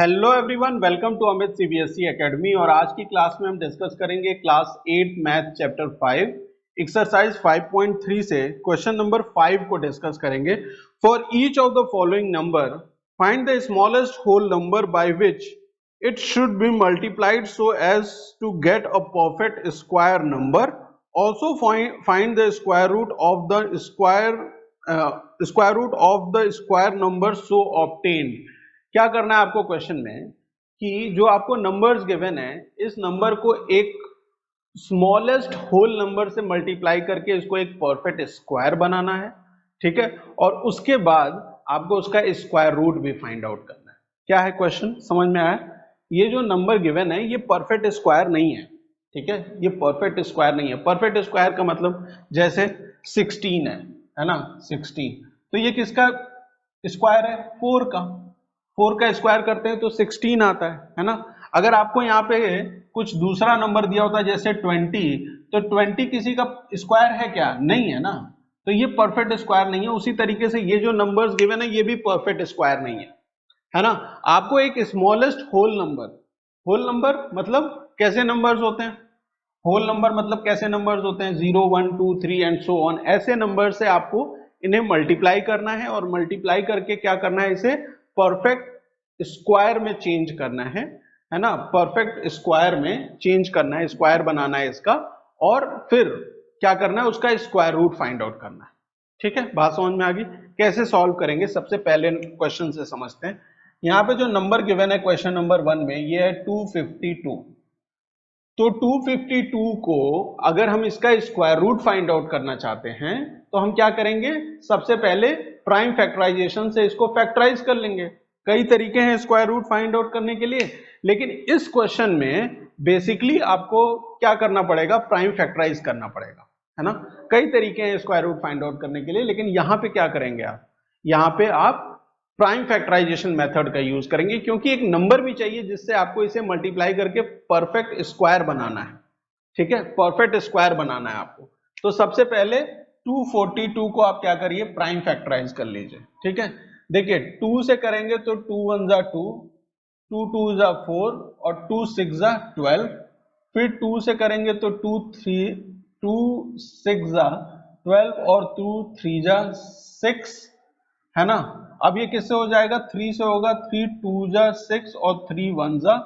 Hello everyone, welcome to Amit CBSE Academy. और आज की क्लास में हम डिस्कस करेंगे क्लास 8 मैथ चैप्टर 5 एक्सरसाइज 5.3 से क्वेश्चन नंबर 5 को डिस्कस करेंगे। For each of the following number find the smallest whole number by which it should be multiplied so as to get a perfect square number. Also find the square root of the square number so obtained. क्या करना है आपको question में कि जो आपको numbers given है, इस नंबर को एक स्मॉलेस्ट होल नंबर से मल्टीप्लाई करके इसको एक परफेक्ट स्क्वायर बनाना है, ठीक है। और उसके बाद आपको उसका स्क्वायर रूट भी फाइंड आउट करना है। क्या है क्वेश्चन, समझ में आया? ये जो नंबर गिवन है ये परफेक्ट स्क्वायर नहीं है, ठीक है। ये परफेक्ट स्क्वायर नहीं है। परफेक्ट स्क्वायर का मतलब जैसे 16 है ना, 16। तो ये किसका स्क्वायर है? 4 का। 4 का स्क्वायर करते हैं तो 16 आता है ना। अगर आपको यहाँ पे कुछ दूसरा नंबर दिया होता है जैसे 20, तो 20 किसी का स्क्वायर है क्या? नहीं है ना। तो ये परफेक्ट स्क्वायर नहीं है। उसी तरीके से ये जो नंबर्स गिवन है ये भी परफेक्ट स्क्वायर नहीं है ना। आपको एक स्मॉलेस्ट होल नंबर मतलब कैसे नंबर्स होते हैं? होल नंबर मतलब कैसे नंबर्स होते हैं? 0 1 2 3 एंड सो ऑन। ऐसे नंबर से आपको इन्हें मल्टीप्लाई करना है और मल्टीप्लाई करके क्या करना है, इसे परफेक्ट स्क्वायर में चेंज करना है ना। परफेक्ट स्क्वायर में चेंज करना है, स्क्वायर बनाना है इसका। और फिर क्या करना है, उसका स्क्वायर रूट फाइंड आउट करना है। ठीक है, बात समझ में आ गई? कैसे सॉल्व करेंगे सबसे पहले क्वेश्चन से समझते हैं। यहाँ पे जो नंबर गिवन है क्वेश्चन नंबर 1 में, ये है 252। तो 252 को अगर हम इसका स्क्वायर रूट फाइंड आउट करना चाहते हैं तो हम क्या करेंगे, सबसे पहले प्राइम फैक्टराइजेशन से इसको फैक्टराइज कर लेंगे। कई तरीके हैं स्क्वायर रूट फाइंड आउट करने के लिए, लेकिन इस क्वेश्चन में बेसिकली आपको क्या करना पड़ेगा, प्राइम फैक्टराइज करना पड़ेगा, है ना। कई तरीके हैं स्क्वायर रूट फाइंड आउट करने के लिए, लेकिन यहां पे क्या करेंगे आप, यहां पे आप प्राइम फैक्टराइजेशन मेथड का यूज करेंगे, क्योंकि एक नंबर भी चाहिए जिससे आपको इसे मल्टीप्लाई करके परफेक्ट स्क्वायर बनाना है। ठीक है, परफेक्ट स्क्वायर बनाना है आपको। तो सबसे पहले 242 को आप क्या करिए, प्राइम फैक्टराइज कर लीजिए। ठीक है, देखिए 2 से करेंगे तो 2 1 जा 2, 2 2 जा 4 और 2 6 जा 12। फिर 2 से करेंगे तो 2 6 जा 12 और 2 3 जा 6, है ना। अब ये किससे हो जाएगा? 3 से होगा। 3 2 जा 6 और 3 1 जा।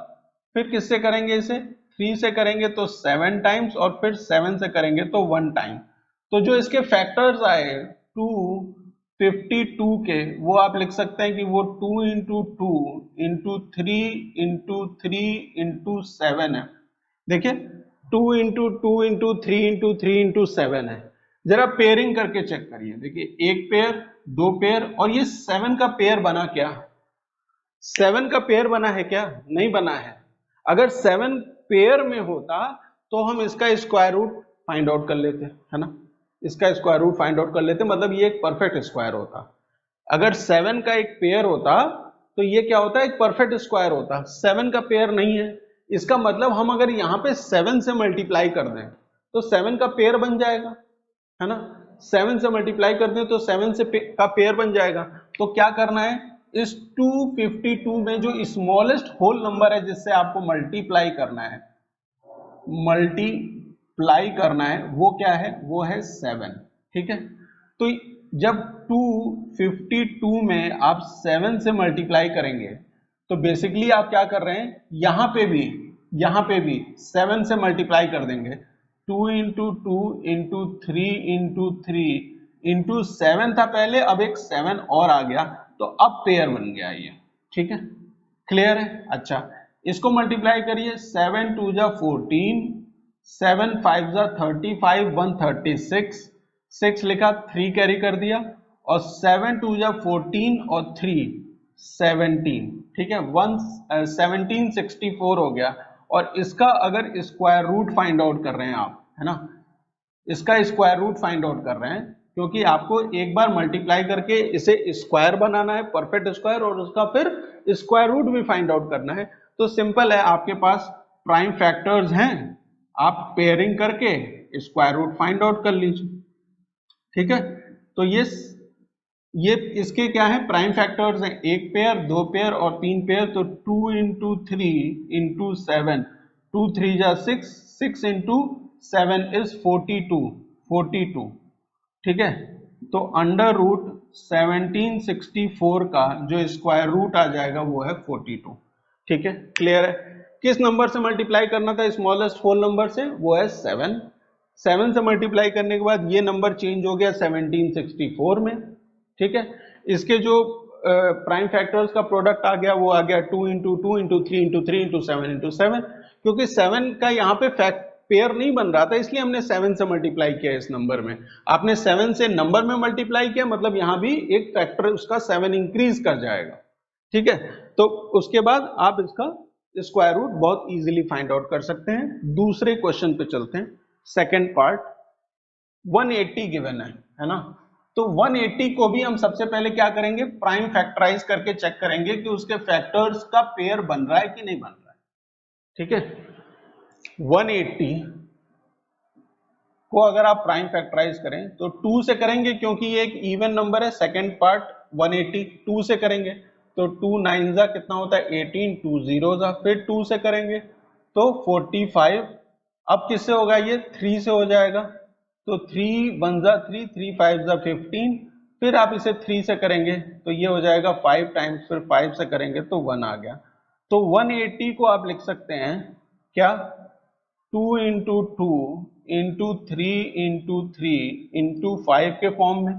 फिर किससे करेंगे इसे? 3 से करेंगे तो 7 टाइम्स और फिर 7 से करेंगे तो 1 टाइम। तो जो इसके फैक्टर्स आए 252 के, वो आप लिख सकते हैं कि वो 2 इंटू 2 इंटू 3 इंटू 3 इंटू 7 है। देखिए 2 इंटू 2 इंटू 3 इंटू 3 इंटू 7 है। जरा पेयरिंग करके चेक करिए। देखिए एक पेयर, दो पेयर, और ये 7 का पेयर बना क्या? 7 का पेयर बना है क्या? नहीं बना है। अगर 7 पेयर में होता तो हम इसका स्क्वायर रूट फाइंड आउट कर लेते, है ना। इसका स्क्वायर रूट फाइंड आउट कर लेते, मतलब ये एक परफेक्ट स्क्वायर होता। अगर 7 का एक पेयर होता तो ये क्या होता है, एक परफेक्ट स्क्वायर होता। 7 का पेयर नहीं है, इसका मतलब हम अगर यहाँ पे 7 से मल्टीप्लाई कर दें तो 7 का पेयर बन जाएगा, है ना। 7 से मल्टीप्लाई कर दें तो 7 से का पेयर बन जाएगा। तो क्या करना है, इस 252 में जो स्मॉलेस्ट होल नंबर है जिससे आपको मल्टीप्लाई करना है, वो क्या है? वो है 7। ठीक है, तो जब 252 में आप 7 से मल्टीप्लाई करेंगे तो बेसिकली आप क्या कर रहे हैं, यहां पे भी 7 से मल्टीप्लाई कर देंगे। 2 इंटू 2 इंटू 3 इंटू 3 इंटू 7 था पहले, अब एक 7 और आ गया, तो अब पेयर बन गया ये। ठीक है, क्लियर है? अच्छा, इसको मल्टीप्लाई करिए। 7 2 जा 14, 7 5 जा 35, 1 36, 6 लिखा, 3 कैरी कर दिया, और 7 2 जा 14 और 3 17। ठीक है, 17 64 हो गया। और इसका अगर स्क्वायर रूट फाइंड आउट कर रहे हैं आप, है ना, इसका स्क्वायर रूट फाइंड आउट कर रहे हैं, क्योंकि आपको एक बार मल्टीप्लाई करके इसे स्क्वायर बनाना है, परफेक्ट स्क्वायर, और उसका फिर स्क्वायर रूट भी फाइंड आउट करना है। तो सिंपल है, आपके पास प्राइम फैक्टर्स हैं, आप पेयरिंग करके स्क्वायर रूट फाइंड आउट कर लीजिए। ठीक है, तो ये ये इसके क्या है, प्राइम फैक्टर्स हैं, एक पेयर, दो पेयर और तीन पेयर। तो 2 इंटू 3 इंटू 7, 2 3 जा 6, 6 इंटू 7 इज 42, ठीक है। तो अंडर रूट 1764 का जो स्क्वायर रूट आ जाएगा वो है 42, ठीक है। क्लियर है। किस नंबर से मल्टीप्लाई करना था, स्मॉलेस्ट होल नंबर से, वो है 7। 7 से मल्टीप्लाई करने के बाद ये नंबर चेंज हो गया 1764 में, ठीक है। इसके जो प्राइम फैक्टर्स का प्रोडक्ट आ गया वो आ गया 2 into 2 into 3 into 3 into 7 into 7, क्योंकि 7 का यहाँ पे फैक्ट पेयर नहीं बन रहा था इसलिए हमने 7 से मल्टीप्लाई किया इस नंबर में। आपने 7 से नंबर में मल्टीप्लाई किया मतलब यहां भी एक फैक्टर उसका 7 इंक्रीज कर जाएगा, ठीक है। तो उसके बाद आप इसका स्क्वायर रूट बहुत इजीली फाइंड आउट कर सकते हैं। दूसरे क्वेश्चन पे चलते हैं, सेकंड पार्ट। 180 गिवन है ना। तो 180 को भी हम सबसे पहले क्या करेंगे, प्राइम फैक्टराइज करके चेक करेंगे कि उसके फैक्टर्स का पेयर बन रहा है कि नहीं बन रहा है, ठीक है। 180 को अगर आप प्राइम फैक्टराइज करें तो 2 से करेंगे क्योंकि ये एक इवन नंबर है। सेकंड पार्ट 180 2 से करेंगे तो 2 9 जा कितना होता है 18, 2 0 जा, फिर 2 से करेंगे तो 45। अब किससे होगा ये, 3 से हो जाएगा तो 3 1 जा 3, 3 5 जा 15, फिर आप इसे 3 से करेंगे तो ये हो जाएगा 5 टाइम्स, फिर 5 से करेंगे तो 1 आ गया। तो 180 को आप लिख सकते हैं क्या, 2 इंटू 2 इंटू 3 इंटू 3 इंटू 5 के फॉर्म में।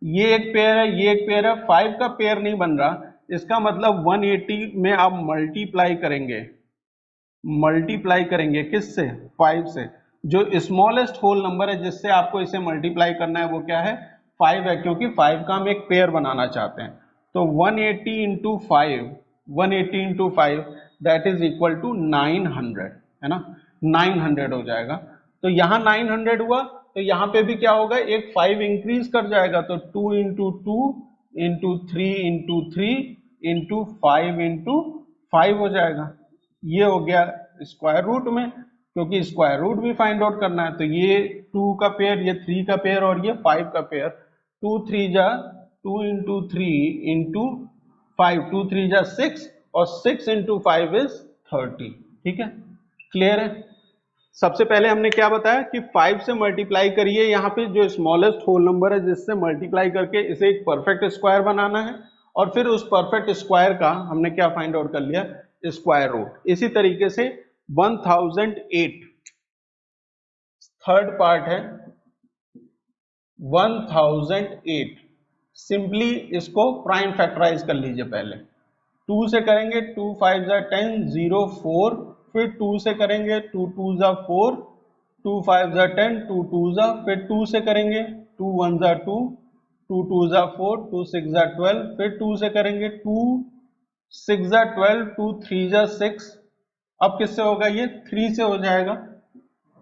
ये एक पेयर है, ये एक पेयर है, 5 का पेयर नहीं बन रहा, इसका मतलब 180 में आप मल्टीप्लाई करेंगे किससे, 5 से। जो स्मॉलेस्ट होल नंबर है जिससे आपको इसे मल्टीप्लाई करना है वो क्या है, 5 है, क्योंकि 5 का हम एक पेयर बनाना चाहते हैं। तो 180 into 5, 180 into 5 that is equal to 900, है ना, 900 हो जाएगा। तो यहाँ 900 हुआ तो यहाँ पे भी क्या होगा, एक 5 इंक्रीज कर जाएगा, तो 2 into 2 into 3 into 3 into 5 into 5 हो जाएगा। ये हो गया स्क्वायर रूट में, क्योंकि स्क्वायर रूट भी फाइंड आउट करना है। तो ये 2 का पेयर, ये 3 का पेयर और ये 5 का पेयर, 2 3 जा 2 इंटू 3 इंटू 5, 2 3 जा 6 और 6 इंटू 5 इज 30, ठीक है। क्लियर है। सबसे पहले हमने क्या बताया कि 5 से मल्टीप्लाई करिए, यहाँ पे जो स्मॉलेस्ट होल नंबर है जिससे मल्टीप्लाई करके इसे एक परफेक्ट स्क्वायर बनाना है, और फिर उस परफेक्ट स्क्वायर का हमने क्या फाइंड आउट कर लिया, स्क्वायर रूट। इसी तरीके से 1008 थर्ड पार्ट है 1008, सिंपली इसको प्राइम फैक्टराइज कर लीजिए। पहले 2 से करेंगे, 2 5 जा 10, 0 4, फिर 2 से करेंगे, 2 2 जा 4, 2 5 जा 10, 2 2 जा, फिर 2 से करेंगे, 2 1 जा 2, 2 2 जा 4, 2 6 जा 12, फिर 2 से करेंगे, 2 6 जा 12, 2 3 जा 6। अब किससे होगा, ये 3 से हो जाएगा,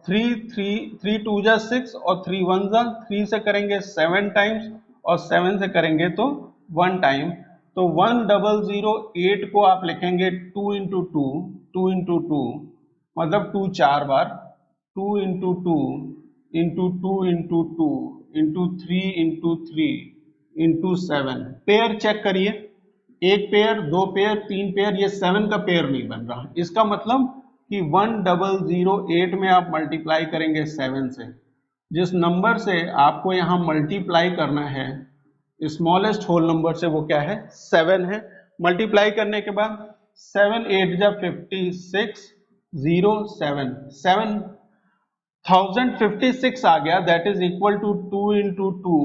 3 2 जा 6 और 3 1 जा, 3 से करेंगे 7 टाइम्स और 7 से करेंगे तो 1 टाइम। तो 1008 को आप लिखेंगे 2 इंटू 2, 2 इंटू 2 मतलब 2 4 बार, 2 into 2 into 2 into 2 into 3 into 3 into 7। Pair check करिए, एक पेयर, दो पेयर, तीन पेयर, ये 7 का पेयर नहीं बन रहा। इसका मतलब कि 1008 में आप मल्टीप्लाई करेंगे 7 से, जिस नंबर से आपको यहाँ मल्टीप्लाई करना है स्मॉलेस्ट होल नंबर से, वो क्या है, 7 है। मल्टीप्लाई करने के बाद 7 8 जा 56, 0 7, 7056 आ गया, that is equal to 2 into 2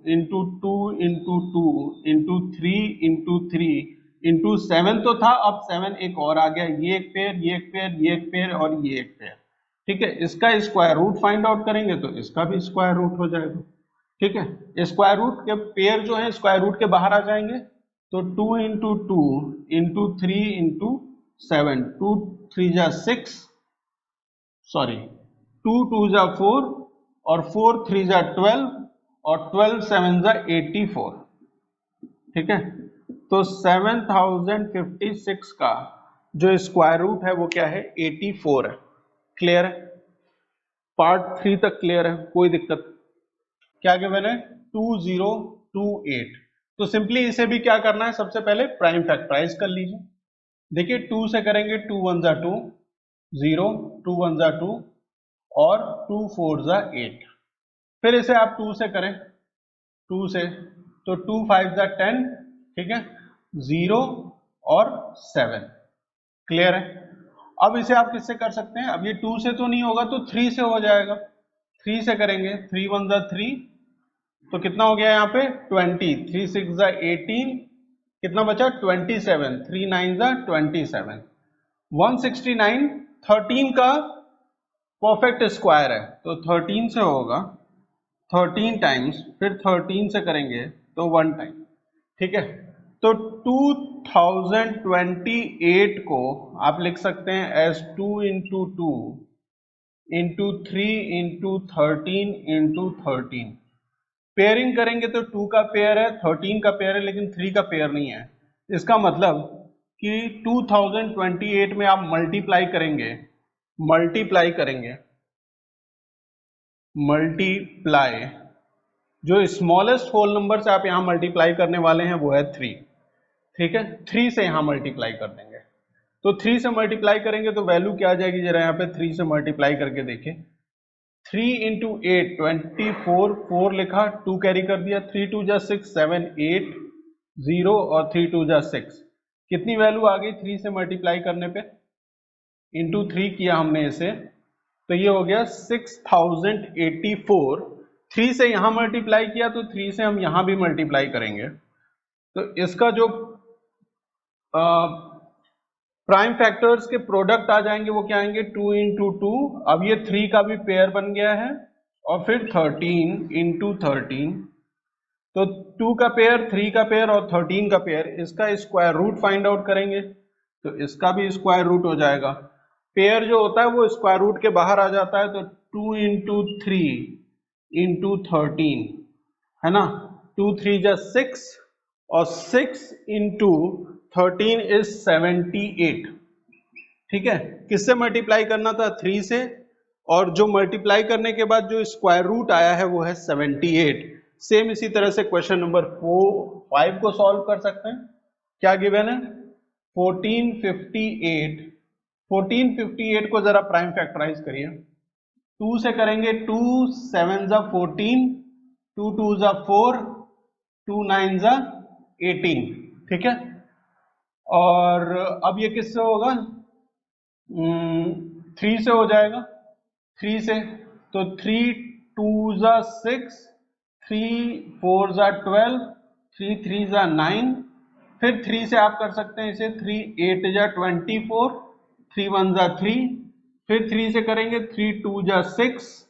into 2 into 2 into 3 into 3 into 7 तो था, अब 7 एक और आ गया, ये एक पेयर, ये एक पेयर, ये एक पेयर और ये एक पेयर, ठीक है। इसका स्क्वायर रूट फाइंड आउट करेंगे तो इसका भी स्क्वायर रूट हो जाएगा, ठीक है। स्क्वायर रूट के पेयर जो है स्क्वायर रूट के बाहर आ जाएंगे, तो 2 इंटू 2 इंटू 3 इंटू 7, 2 3 जा 6, सॉरी 2 2 जा 4 और 4 3 जा 12 और 12 7 जा 84, ठीक है। तो 7056 का जो स्क्वायर रूट है वो क्या है, 84 है। क्लियर है, पार्ट 3 तक क्लियर है, कोई दिक्कत। क्या गिवन है, 2028। तो सिंपली इसे भी क्या करना है, सबसे पहले प्राइम फैक्टराइज कर लीजिए। देखिए 2 से करेंगे 2 1 जा 2, 0, 2 1 जा 2 और 2 4 जा 8। फिर इसे आप 2 से करें, 2 से तो 2 5 जा 10, ठीक है, 0 और 7। क्लियर है। अब इसे आप किससे कर सकते हैं, अब ये 2 से तो नहीं होगा तो 3 से हो जाएगा। 3 से करेंगे, 3 1 जा 3, तो कितना हो गया यहाँ पे 20, 3 6 जा 18, कितना बचा 27, 3 9 जा 27, 169। 13 का परफेक्ट स्क्वायर है तो 13 से होगा 13 टाइम्स, फिर 13 से करेंगे तो 1 टाइम, ठीक है। तो 2028 को आप लिख सकते हैं as 2 into 2 into 3 into 13 into 13। Pairing करेंगे तो 2 का पेयर है, 13 का पेयर है, लेकिन 3 का पेयर नहीं है। इसका मतलब कि 2028 में आप मल्टीप्लाई करेंगे, मल्टीप्लाई जो स्मॉलेस्ट होल नंबर से आप यहां मल्टीप्लाई करने वाले हैं वो है 3, ठीक है। 3 से यहां मल्टीप्लाई कर देंगे, तो 3 से मल्टीप्लाई करेंगे तो वैल्यू क्या आ जाएगी, जरा यहाँ पे 3 से मल्टीप्लाई करके देखिए। 3 इंटू 8 24, 4 लिखा, 2 कैरी कर दिया, 3 2 जा 6 7 8 0 और 3 2 जा 6। कितनी वैल्यू आ गई 3 से मल्टीप्लाई करने पे, इंटू 3 किया हमने इसे, तो ये हो गया 6084। 3 से यहां मल्टीप्लाई किया तो 3 से हम यहां भी मल्टीप्लाई करेंगे, तो इसका जो प्राइम फैक्टर्स के प्रोडक्ट आ जाएंगे वो क्या आएंगे 2 इंटू 2, अब ये 3 का भी पेयर बन गया है, और फिर 13 इंटू 13, तो 2 का पेयर, 3 का पेयर और 13 का पेयर, इसका स्क्वायर रूट फाइंड आउट करेंगे तो इसका भी स्क्वायर रूट हो जाएगा। पेयर जो होता है वो स्क्वायर रूट के बाहर आ जाता है, तो 2 इंटू 3 इंटू 13 है ना, 2 3 जा 6 और 6 इंटू 13 इज 78, ठीक है। किससे मल्टीप्लाई करना था 3 से, और जो मल्टीप्लाई करने के बाद जो स्क्वायर रूट आया है वो है 78। सेम इसी तरह से क्वेश्चन नंबर 5 को सॉल्व कर सकते हैं। क्या गिवन है 1458, 1458 को जरा प्राइम फैक्टराइज करिए। 2 से करेंगे 2 7 जा 14, 2 2 जा 4, 2 9 जा 18, ठीक है। और अब ये किससे होगा 3 से हो जाएगा, 3 से तो 3 2 जा 6, 3 4 जा 12, 3 3 जा 9, फिर 3 से आप कर सकते हैं इसे, 3 8 जा 24, 3 1 जा 3, फिर 3 से करेंगे 3 2 जा 6,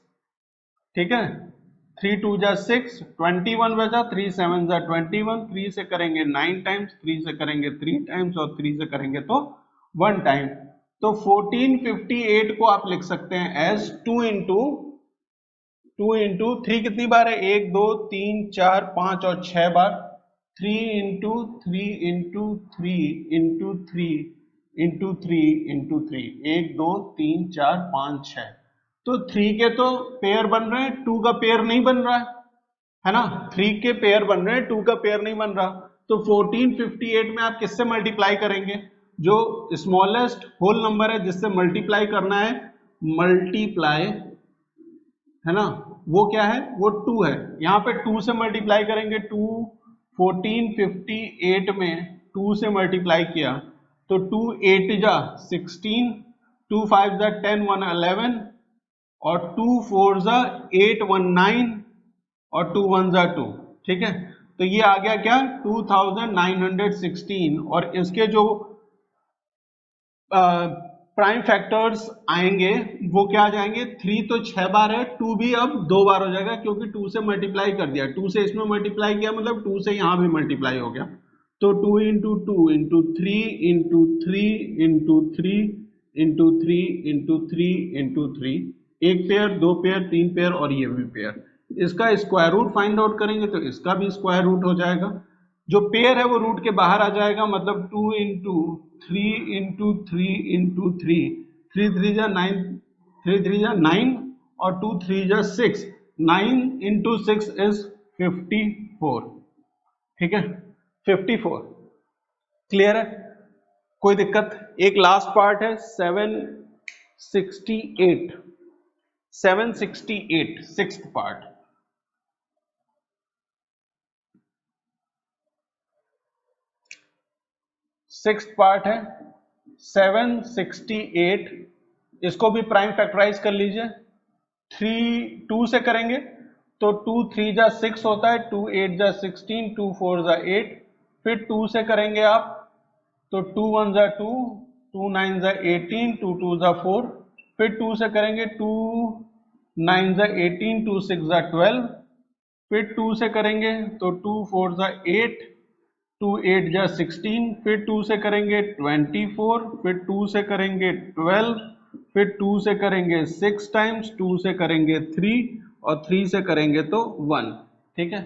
ठीक है, 3 2 जा 6, 21 बचा, 3 7 जा 21, 3 से करेंगे 9 टाइम्स, 3 से करेंगे 3 टाइम्स और 3 से करेंगे तो 1 टाइम। तो 1458 को आप लिख सकते हैं एज 2 इंटू 3 कितनी बार है 1 2 3 4 5 और 6 बार, 3 into 3 into 3 into 3 into 3 into 3, 1 2 3 4 5 6। तो 3 के तो पेयर बन रहे हैं, 2 का पेयर नहीं बन रहा है ना, 3 के पेयर बन रहे हैं, 2 का पेयर नहीं बन रहा। तो 1458 में आप किससे मल्टीप्लाई करेंगे, जो स्मॉलेस्ट होल नंबर है जिससे मल्टीप्लाई करना है, मल्टीप्लाई है ना, वो क्या है वो 2 है। यहाँ पे 2 से मल्टीप्लाई करेंगे, 2 1458 में 2 से मल्टीप्लाई किया तो 2 8 जा 16, 2 5 जा 10 1 11 और 2 4 जा 8 1 9 और 2 1 जा 2, ठीक है। तो ये आ गया क्या 2916, और इसके जो प्राइम फैक्टर्स आएंगे वो क्या आ जाएंगे, 3 तो 6 बार है, 2 भी अब 2 बार हो जाएगा क्योंकि 2 से मल्टीप्लाई कर दिया, 2 से इसमें मल्टीप्लाई किया मतलब 2 से यहां भी मल्टीप्लाई हो गया। तो 2 into 2 into 3 into 3 into 3 into 3 into 3 into 3, एक पेयर, दो पेयर, तीन पेयर और ये भी पेयर। इसका स्क्वायर रूट फाइंड आउट करेंगे तो इसका भी स्क्वायर रूट हो जाएगा, जो पेयर है वो रूट के बाहर आ जाएगा, मतलब 2 इंटू 3 इंटू 3 इंटू 3, 3 3 जा 9, 3 3 जा 9 और 2 3 जा 6, 9 इंटू 6 इज 54, ठीक है, 54। क्लियर है, कोई दिक्कत? एक लास्ट पार्ट है 768, 768 सिक्स्थ पार्ट। सिक्स्थ पार्ट है 768, इसको भी प्राइम फैक्टराइज कर लीजिए। 2 से करेंगे तो 2 3 जा 6 होता है, 2 8 जा 16, 2 4 जा 8। फिर 2 से करेंगे आप तो 2 1 जा 2, 2 9 जा 18, 2 2 जा 4। फिर 2 से करेंगे 2 9 जा 18, 2 6 जा 12। फिर 2 से करेंगे तो 2 4 जा 8, 2 8 जा 16। फिर 2 से करेंगे 24, फिर 2 से करेंगे 12, फिर 2 से करेंगे 6 टाइम्स, 2 से करेंगे 3 और 3 से करेंगे तो 1। ठीक है,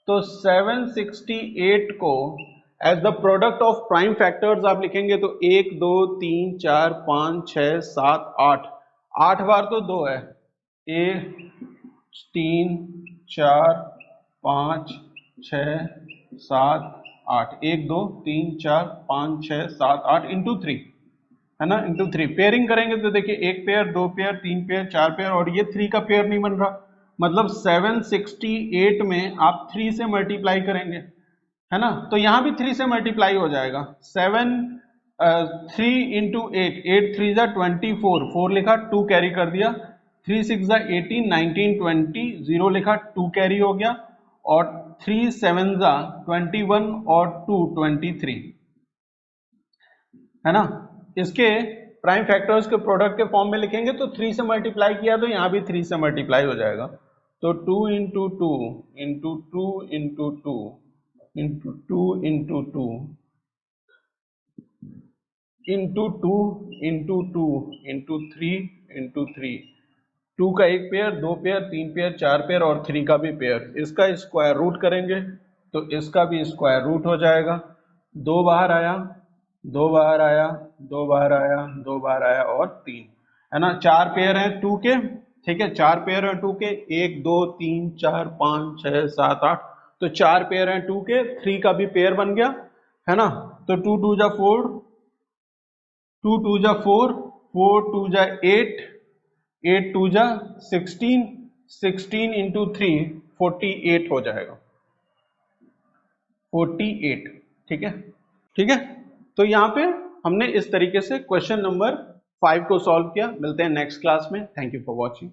तो 768 को as the product of prime factors आप लिखेंगे तो 1 2 3 4 5 6 7 8, 8 बार तो 2 है, 1 3 4 5 6 7 8, 1 2 3 4 5 6 7 8 इंटू 3 है ना, इंटू 3। पेयरिंग करेंगे तो देखिए 1 पेयर 2 पेयर 3 पेयर 4 पेयर, और ये 3 का पेयर नहीं बन रहा, मतलब 768 में आप 3 से मल्टीप्लाई करेंगे, है ना, तो यहां भी 3 से मल्टीप्लाई हो जाएगा। 3 इंटू 8, 8 3 जा 24, 4 लिखा 2 कैरी कर दिया, 3 6 जा 18, 19 20, 0 लिखा 2 कैरी हो गया, और 3 7 जा 21 और 2 23, है ना। इसके प्राइम फैक्टर्स के प्रोडक्ट के फॉर्म में लिखेंगे तो 3 से मल्टीप्लाई किया तो यहां भी 3 से मल्टीप्लाई हो जाएगा, तो 2 into 2 into 2 into 2 into 2 into 2 into 2 into 2 into 3 into 3, 2 का एक पेयर, 2 पेयर, 3 पेयर, 4 पेयर और 3 का भी पेयर, इसका स्क्वायर रूट करेंगे तो इसका भी स्क्वायर रूट हो जाएगा। 2 बाहर आया, 2 बाहर आया, 2 बाहर आया, 2 बाहर आया और 3, है ना। 4 पेयर हैं 2 के, ठीक है, 4 पेयर हैं 2 के, 1 2 3 4 5 6 7 8, तो 4 पेयर हैं 2 के, 3 का भी पेयर बन गया, है ना। तो 2 2 जा 4, 2 2 जा 4, 4 2 जा 8, 8 2 जा 16, 16 इंटू 3 48 हो जाएगा, 48। ठीक है, ठीक है, तो यहाँ पे हमने इस तरीके से क्वेश्चन नंबर 5 को सॉल्व किया। मिलते हैं नेक्स्ट क्लास में। Thank you for watching.